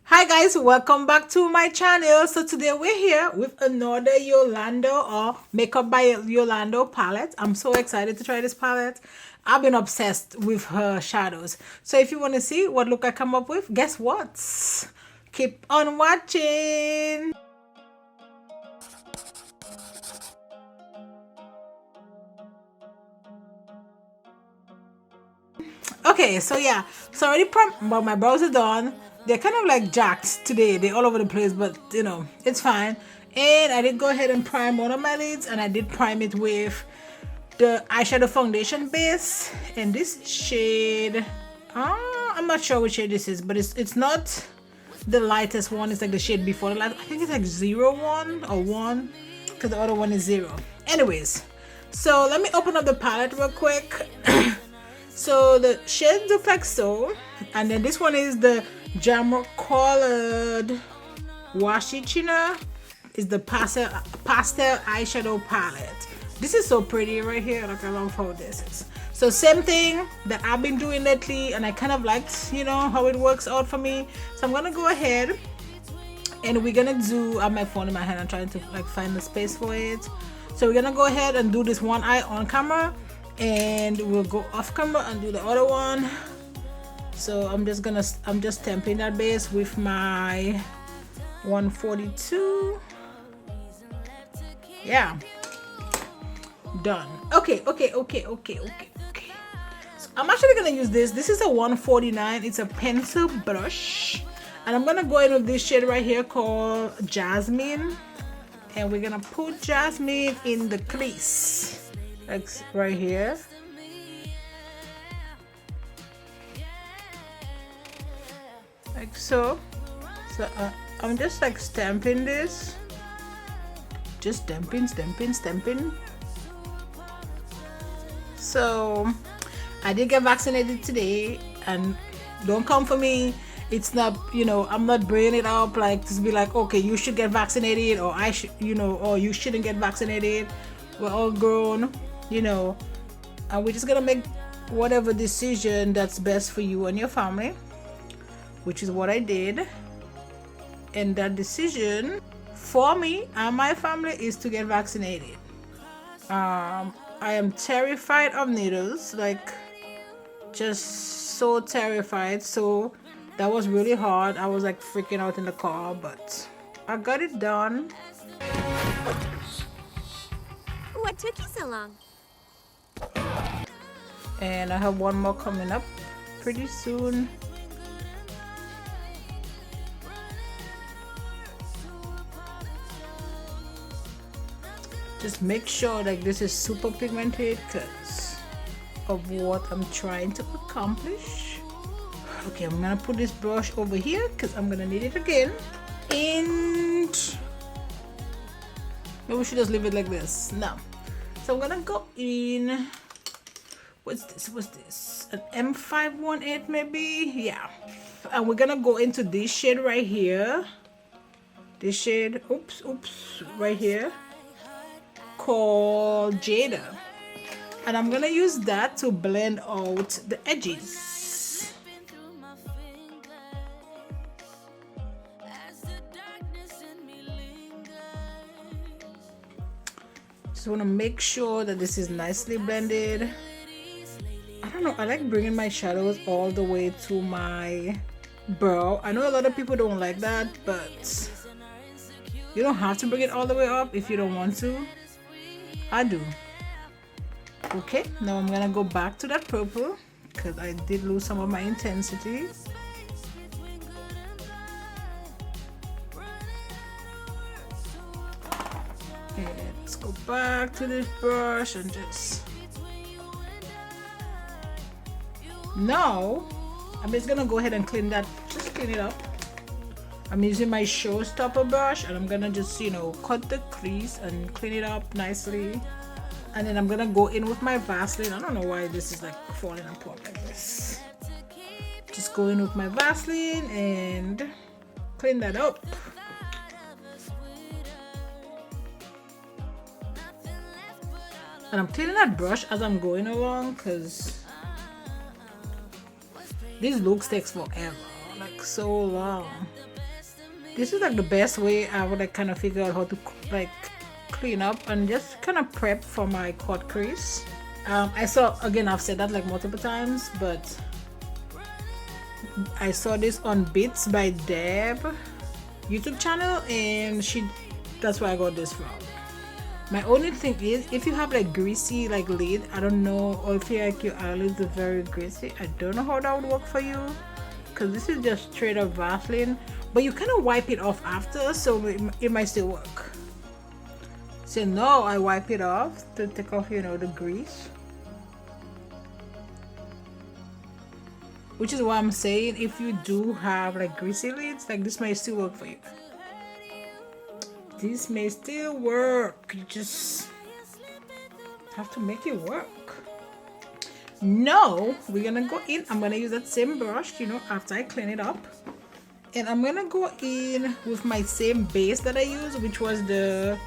Hi guys, welcome back to my channel. So today we're here with another Yolondo or Makeup by Yolondo palette. I'm so excited to try this palette. I've been obsessed with her shadows. So if you want to see what look I come up with, guess what? Keep on watching. Okay, so yeah, so already well, my brows are done. They're kind of like jacked today. They're all over the place, but you know, it's fine. And I did go ahead and prime one of my lids, and I did prime it with the eyeshadow foundation base. And this shade, I'm not sure which shade this is, but it's not the lightest one. It's like the shade before the light. I think it's like 01 or 1, because the other one is 0. Anyways, so let me open up the palette real quick. So the shades look like so, and then this one is the Jamrock colored Wasichana. Is the pastel eyeshadow palette. This is so pretty right here. Like, I love how this is. So same thing that I've been doing lately, and I kind of liked, you know, how it works out for me. So I'm gonna go ahead and we're gonna do. I have my phone in my hand. I'm trying to like find the space for it. So we're gonna go ahead and do this one eye on camera, and we'll go off camera and do the other one. So I'm just stamping that base with my 142. Yeah, done. Okay. So I'm actually gonna use this is a 149. It's a pencil brush, and I'm gonna go in with this shade right here called Jasmine, and we're gonna put Jasmine in the crease, like right here. Like so. So I'm just like stamping this, just stamping. So I did get vaccinated today, and don't come for me. It's not, you know, I'm not bringing it up like to be like, okay, you should get vaccinated, or I should, you know, or you shouldn't get vaccinated. We're all grown, you know, and we're just gonna make whatever decision that's best for you and your family, which is what I did. And that decision for me and my family is to get vaccinated. I am terrified of needles, like just so terrified. So that was really hard. I was like freaking out in the car, but I got it done. What took you so long? And I have one more coming up pretty soon. Just make sure like this is super pigmented because of what I'm trying to accomplish. Okay, I'm gonna put this brush over here because I'm gonna need it again. And maybe we should just leave it like this. No. So I'm gonna go in. What's this? An M518 maybe? Yeah. And we're gonna go into this shade right here. This shade, oops, right here, called Jada, and I'm gonna use that to blend out the edges. Just want to make sure that this is nicely blended. I don't know, I like bringing my shadows all the way to my brow. I know a lot of people don't like that, but you don't have to bring it all the way up if you don't want to. I do. Okay, now I'm gonna go back to that purple because I did lose some of my intensity. Okay, let's go back to this brush and just. Now I'm just gonna go ahead and clean that, just clean it up. I'm using my showstopper brush, and I'm gonna just, you know, cut the crease and clean it up nicely. And then I'm gonna go in with my Vaseline. I don't know why this is like falling apart like this. Just go in with my Vaseline and clean that up. And I'm cleaning that brush as I'm going along because these looks takes forever, like so long. This is like the best way I would like kind of figure out how to like clean up and just kind of prep for my cut crease. I saw, again, I've said that like multiple times, but I saw this on Bits by Deb YouTube channel, and that's where I got this from. My only thing is, if you have like greasy like lid, I don't know, or if you like your eyelids are very greasy, I don't know how that would work for you, because this is just straight up Vaseline, but you kind of wipe it off after, so it might still work. So now I wipe it off to take off, you know, the grease, which is why I'm saying if you do have like greasy lids, like this may still work for you. This may still work. You just have to make it work. Now we're gonna go in. I'm gonna use that same brush, you know, after I clean it up, and I'm gonna go in with my same base that I used, which was the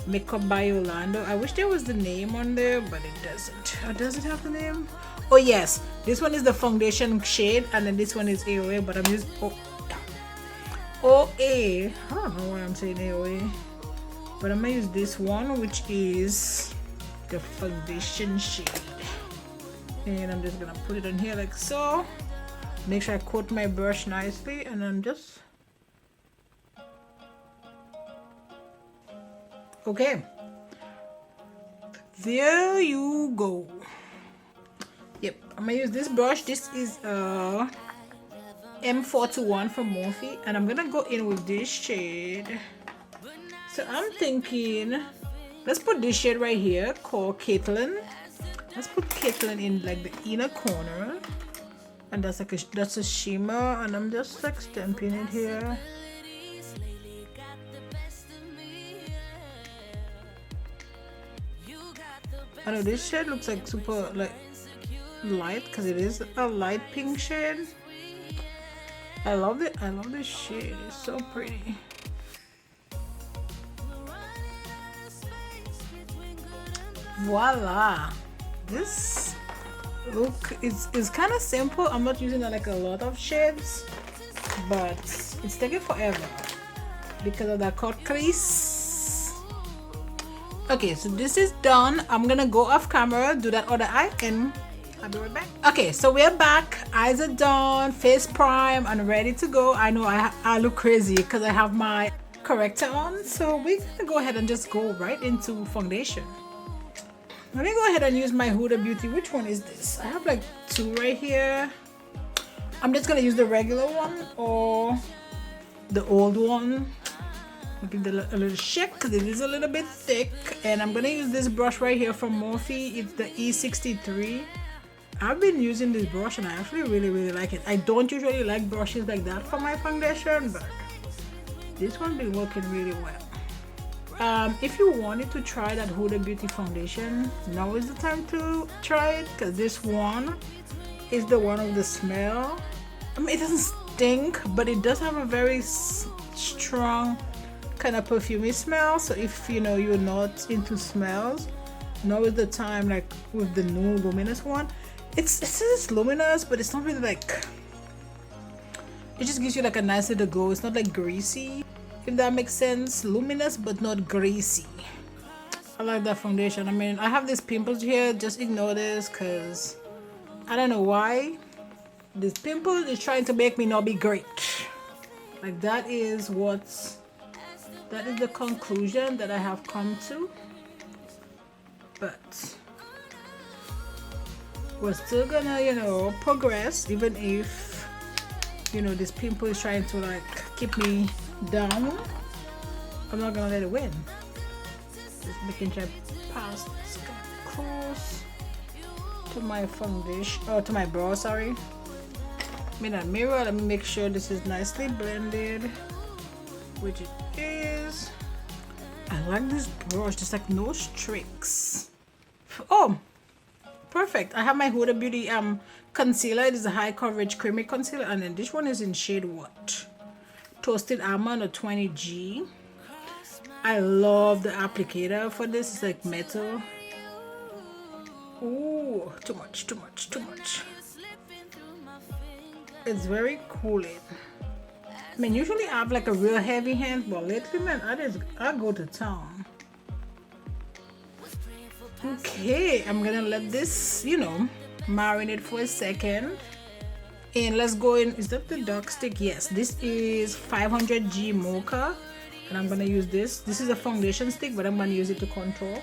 Makeup by Yolondo. I wish there was the name on there, but it doesn't. Does it have the name? Oh yes, this one is the foundation shade, and then this one is AOA, but I'm using OA. I don't know why I'm saying AOA, but I'm gonna use this one, which is the foundation shade, and I'm just gonna put it on here like so. Make sure I coat my brush nicely, and I'm just okay. There you go. Yep, I'm gonna use this brush. This is M421 from Morphe, and I'm gonna go in with this shade. So I'm thinking, let's put this shade right here called Caitlin. Let's put Caitlin in like the inner corner, and that's like that's a shimmer, and I'm just like stamping it here. I know this shade looks like super like light because it is a light pink shade. I love it. I love this shade. It's so pretty. Voila! This look is kind of simple. I'm not using like a lot of shades, but it's taking forever because of that cut crease. Okay, so this is done. I'm gonna go off camera, do that other eye, and I'll be right back. Okay, so we're back. Eyes are done, face prime, and ready to go. I know I look crazy because I have my corrector on, so we're gonna go ahead and just go right into foundation. Let me go ahead and use my Huda Beauty. Which one is this? I have like two right here. I'm just gonna use the regular one or the old one. I'll give it a little shake because it is a little bit thick, and I'm gonna use this brush right here from Morphe. It's the E63. I've been using this brush and I actually really like it. I don't usually like brushes like that for my foundation, but this one's been working really well. If you wanted to try that Huda Beauty foundation, now is the time to try it, because this one is the one of the smell. I mean, it doesn't stink, but it does have a very strong kind of perfumey smell. So if you know you're not into smells, now is the time, like with the new luminous one. It says it's luminous, but it's not really like, it just gives you like a nice little glow. It's not like greasy, if that makes sense. Luminous but not greasy. I like that foundation. I mean, I have these pimples here, just ignore this because I don't know why this pimple is trying to make me not be great. Like that is the conclusion that I have come to, but we're still gonna, you know, progress, even if, you know, this pimple is trying to like keep me down. I'm not gonna let it win. Just making sure I pass this close to my foundation, or to my brow, sorry. In that mirror, let me make sure this is nicely blended, which it is. I like this brush, there's like no streaks. Oh, perfect. I have my Huda Beauty concealer. It is a high coverage creamy concealer, and then this one is in shade what? Toasted Almond or 20G. I love the applicator for this. It's like metal. Ooh, too much. It's very cooling. I mean, usually I have like a real heavy hand, but lately, man, I go to town. Okay, I'm gonna let this, you know, marinate for a second. And let's go in. Is that the dark stick? Yes, this is 500G Mocha, and I'm gonna use this. This is a foundation stick, but I'm gonna use it to contour.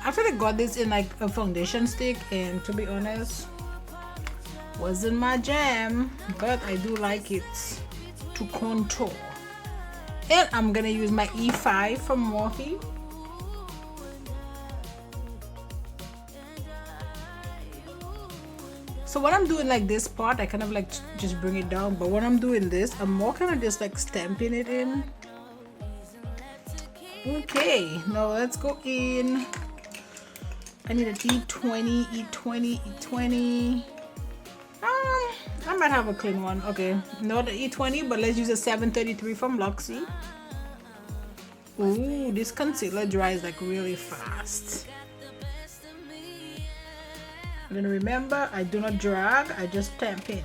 After I got this in like a foundation stick, and to be honest, wasn't my jam, but I do like it to contour. And I'm gonna use my E5 from Morphe. So when I'm doing like this part, I kind of like just bring it down, but when I'm doing this, I'm more kind of just like stamping it in. Okay, now let's go in. I need an E20, E20, E20. I might have a clean one. Okay, not the E20, but let's use a 733 from Luxie. Ooh, this concealer dries like really fast. And then remember, I do not drag, I just stamp in.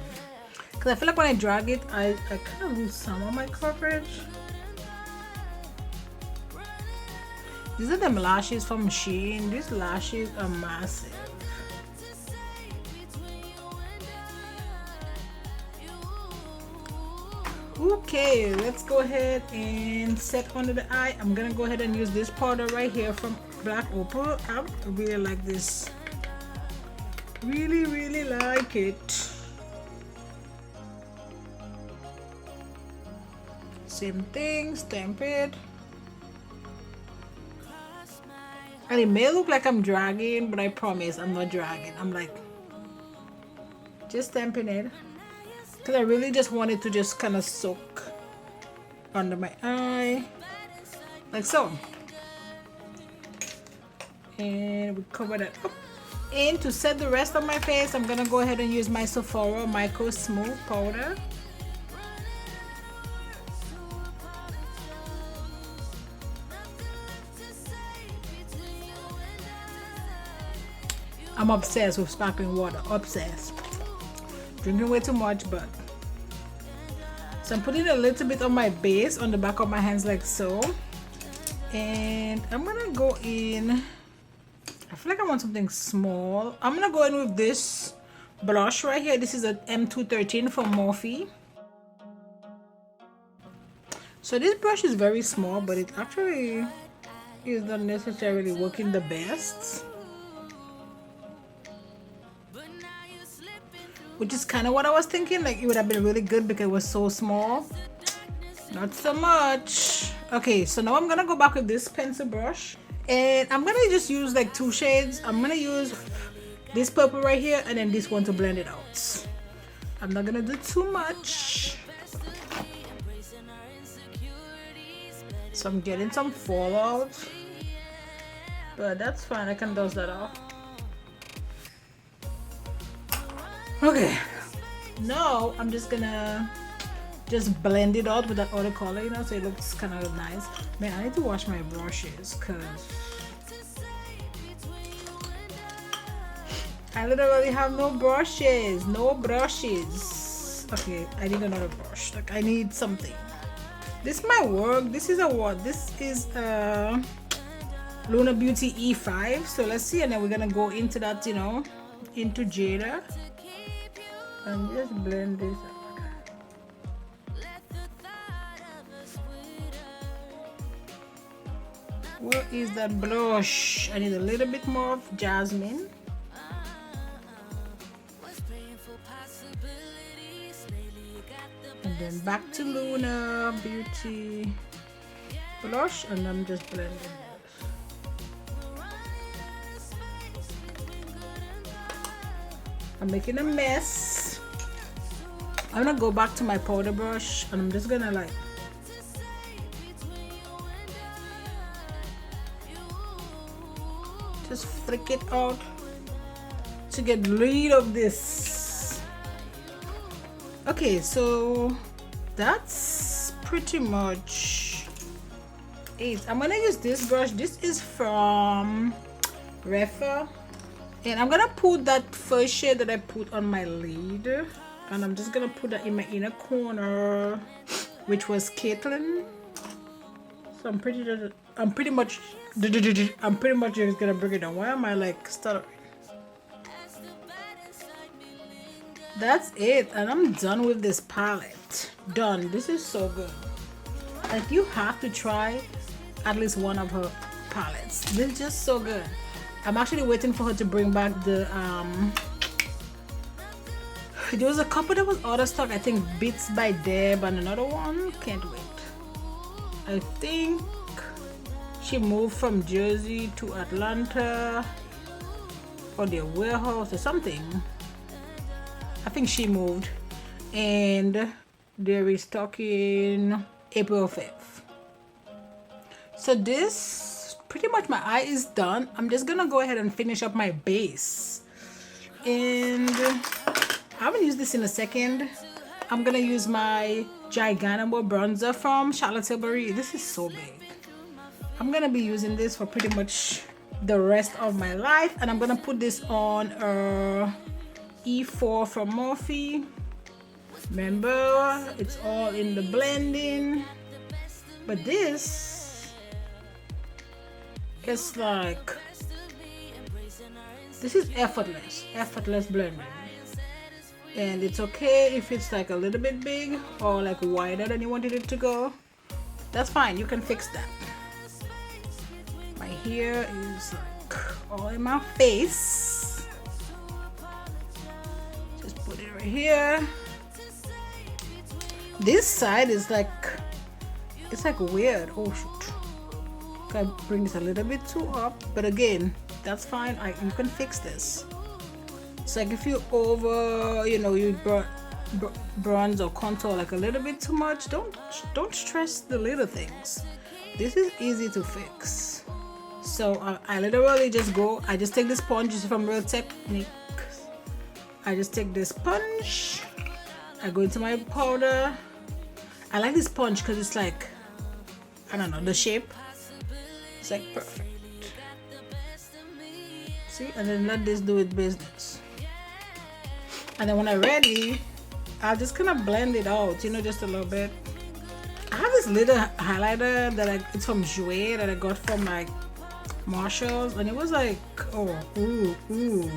Because I feel like when I drag it, I kind of lose some of my coverage. These are them lashes from Shein. These lashes are massive. Okay, let's go ahead and set under the eye. I'm gonna go ahead and use this powder right here from Black Opal. I really like this. Really like it. Same thing, stamp it. And it may look like I'm dragging, but I promise I'm not dragging. I'm like just stamping it, because I really just want it to just kind of soak under my eye, like so. And we cover that up. And to set the rest of my face, I'm gonna go ahead and use my Sephora Micro Smooth powder. I'm obsessed with sparkling water, obsessed. Drinking way too much, but. So I'm putting a little bit on my base on the back of my hands like so. And I'm gonna go in, I feel like I want something small. I'm gonna go in with this blush right here. This is an M213 from Morphe. So this brush is very small, but it actually is not necessarily working the best. Which is kind of what I was thinking, like it would have been really good because it was so small. Not so much. Okay, so now I'm gonna go back with this pencil brush, and I'm gonna just use like two shades. I'm gonna use this purple right here and then this one to blend it out. I'm not gonna do too much. So I'm getting some fallout, but that's fine, I can dust that off. Okay, now I'm just gonna blend it out with that other color, you know, so it looks kind of nice. Man, I need to wash my brushes because I literally have no brushes. Okay, I need another brush. Like I need something. This might work. This is a what? This is a Lunar Beauty E5. So let's see, and then we're gonna go into that, you know, into Jada. And just blend this out. Where is that blush? I need a little bit more of Jasmine. And then back to Lunar Beauty blush, and I'm just blending this. I'm making a mess. I'm gonna go back to my powder brush and I'm just gonna like just flick it out to get rid of this. Okay, so that's pretty much it. I'm gonna use this brush. This is from Refa. And I'm gonna put that first shade that I put on my lid, and I'm just gonna put that in my inner corner, which was Caitlin. So I'm pretty much just gonna bring it down. Why am I like stuttering? That's it, and I'm done with this palette. Done. This is so good. Like, you have to try at least one of her palettes. This is just so good. I'm actually waiting for her to bring back the there was a couple that was out of stock. I think Beats by Deb and another one. Can't wait. I think she moved from Jersey to Atlanta or their warehouse or something. I think she moved, and they're restocking April 5th. So this, pretty much my eye is done. I'm just gonna go ahead and finish up my base, and I haven't used this in a second. I'm gonna use my Glam-amours bronzer from Charlotte Tilbury. This is so big. I'm gonna be using this for pretty much the rest of my life, and I'm gonna put this on E4 from Morphe. Remember, it's all in the blending, but this is like, this is effortless blending, and it's okay if it's like a little bit big or like wider than you wanted it to go. That's fine, you can fix that. My hair is like all in my face. Just put it right here. This side is like, it's like weird. Oh shoot, gotta bring this a little bit too up, but again, that's fine. You can fix this. It's like if you you bronze or contour like a little bit too much, don't stress the little things. This is easy to fix. So I literally just go, I just take this sponge. This is from Real Technique. I just take this sponge, I go into my powder. I like this sponge because it's like, I don't know, the shape, it's like perfect. See, and then let this do its business. And then when I'm ready, I'll just kind of blend it out, just a little bit. I have this little highlighter that it's from Jouer that I got from like Marshalls, and it was like, oh, ooh,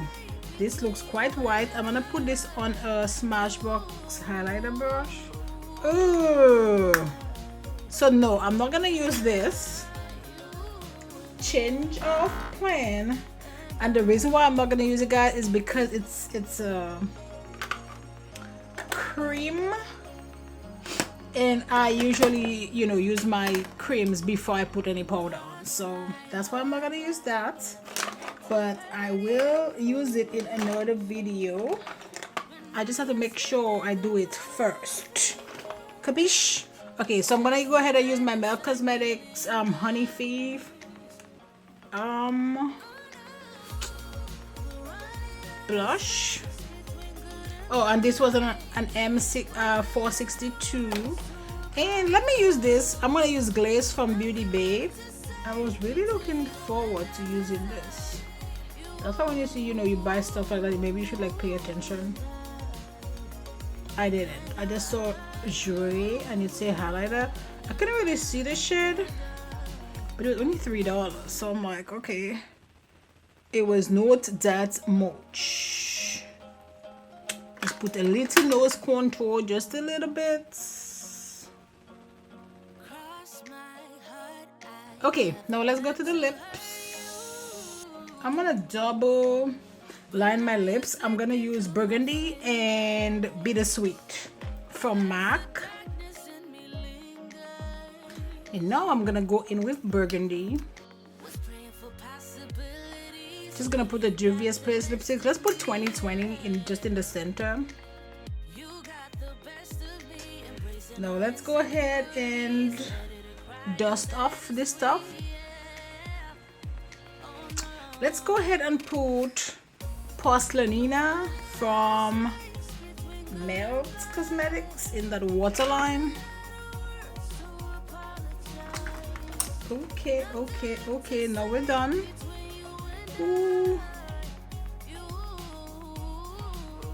this looks quite white. I'm gonna put this on a Smashbox highlighter brush. Ooh. So no, I'm not gonna use this. Change of plan. And the reason why I'm not gonna use it, guys, is because it's a cream, and I usually use my creams before I put any powder on, so that's why I'm not gonna use that, but I will use it in another video. I just have to make sure I do it first. Capiche? Okay, so I'm gonna go ahead and use my Melt Cosmetics Honey Thief blush. Oh, and this was an M462, and let me use this. I'm gonna use Glaze from Beauty Babe. I was really looking forward to using this. That's why when you see you buy stuff like that, maybe you should like pay attention. I didn't. I just saw Jouer and it say highlighter. I couldn't really see the shade, but it was only $3, so I'm like, okay. It was not that much. Just put a little nose contour, just a little bit. Okay, now let's go to the lips. I'm gonna double line my lips. I'm gonna use Burgundy and Bittersweet from MAC. And now I'm gonna go in with Burgundy. Just gonna put the Juvia's Place lipstick. Let's put 2020 in just in the center. Now let's go ahead and dust off this stuff. Let's go ahead and put Porcelaina from Melt Cosmetics in that waterline. Okay, now we're done. Ooh.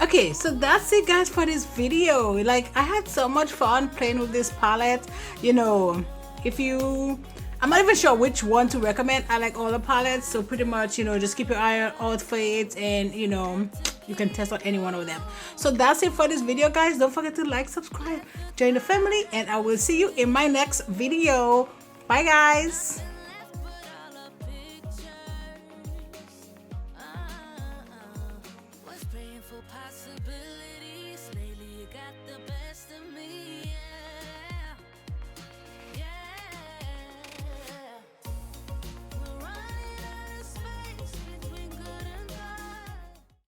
Okay, so that's it guys for this video. Like, I had so much fun playing with this palette. You know, if you, I'm not even sure which one to recommend. I like all the palettes, so pretty much, you know, just keep your eye out for it, and you know, you can test out any one of them. So that's it for this video guys. Don't forget to like, subscribe, join the family, and I will see you in my next video. Bye guys. Possibilities lately, you got the best.